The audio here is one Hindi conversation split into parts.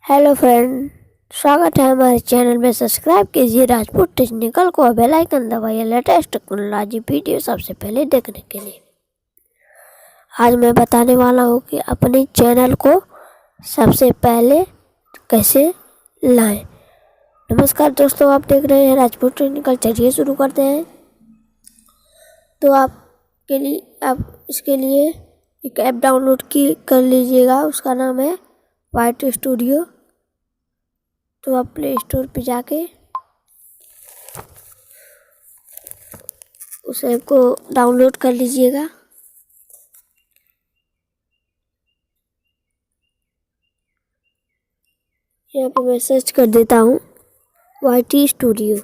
हेलो फ्रेंड, स्वागत है हमारे चैनल में। सब्सक्राइब कीजिए राजपूत टेक्निकल को, बेल आइकन दबाइए लेटेस्ट टेक्नोलॉजी वीडियो सबसे पहले देखने के लिए। आज मैं बताने वाला हूँ कि अपने चैनल को सबसे पहले कैसे लाएं। नमस्कार दोस्तों, आप देख रहे हैं राजपूत टेक्निकल। चलिए शुरू करते हैं। तो आप इसके लिए एक ऐप डाउनलोड कर लीजिएगा। उसका नाम है वाइट स्टूडियो। तो आप प्ले स्टोर पे जाके उस ऐप को डाउनलोड कर लीजिएगा। यहाँ पे मैं सर्च कर देता हूँ वाइट स्टूडियो।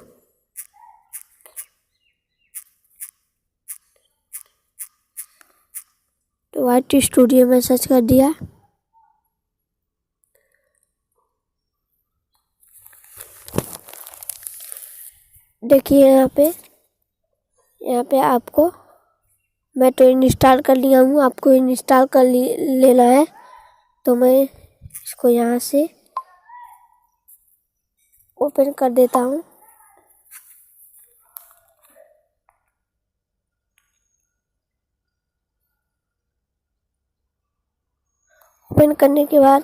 तो वाइट स्टूडियो में सर्च कर दिया। देखिए यहाँ पे आपको, मैं तो इंस्टॉल कर लिया हूँ, आपको इंस्टॉल कर लेना है। तो मैं इसको यहाँ से ओपन कर देता हूँ। ओपन करने के बाद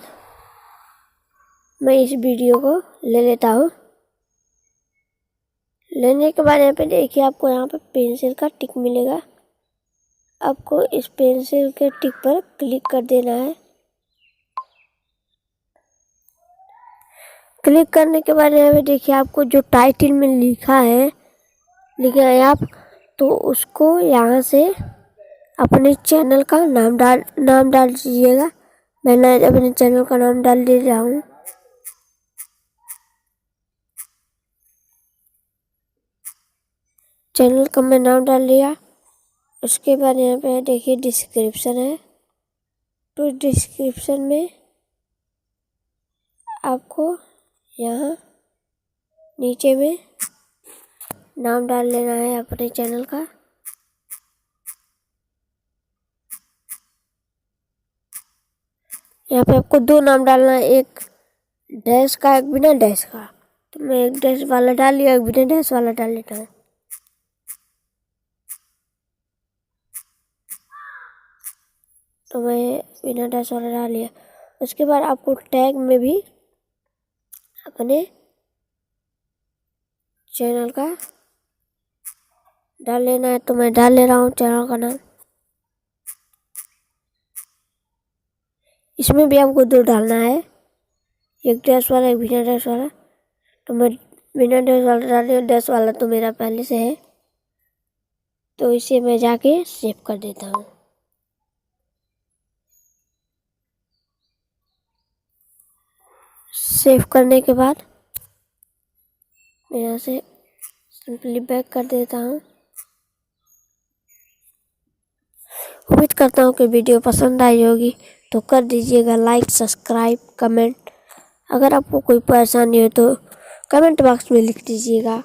मैं इस वीडियो को ले लेता हूँ। लेने के बाद यहाँ पे देखिए, आपको यहाँ पे पेंसिल का टिक मिलेगा। आपको इस पेंसिल के टिक पर क्लिक कर देना है। क्लिक करने के बाद यहाँ पे देखिए, आपको जो टाइटल में लिखा है आप, तो उसको यहाँ से अपने चैनल का नाम डाल दीजिएगा। मैंने अपने चैनल का नाम डाल दे रहा हूँ। चैनल का मैं नाम डाल दिया। उसके बाद यहाँ पे देखिए डिस्क्रिप्शन है। तो डिस्क्रिप्शन में आपको यहाँ नीचे में नाम डाल लेना है अपने चैनल का। यहाँ पे आपको दो नाम डालना है, एक डैश का, एक बिना डैश का। तो मैं एक डैश वाला डाल लिया, एक बिना डैश वाला डाल लेता हूँ। तो मैं बिना डैश वाला डाल लिया। उसके बाद आपको टैग में भी अपने चैनल का डाल लेना है। तो मैं डाल ले रहा हूँ चैनल का नाम। इसमें भी आपको दो डालना है, एक डैश वाला, एक बिना डैश वाला। तो मैं बिना डैश वाला डाल लिया। डैश वाला तो मेरा पहले से है, तो इसे मैं जाके सेव कर देता हूँ। सेव करने के बाद मैं यहाँ से सिंपली बैक कर देता हूँ। उम्मीद करता हूँ कि वीडियो पसंद आई होगी। तो कर दीजिएगा लाइक, सब्सक्राइब, कमेंट। अगर आपको कोई परेशानी हो तो कमेंट बॉक्स में लिख दीजिएगा।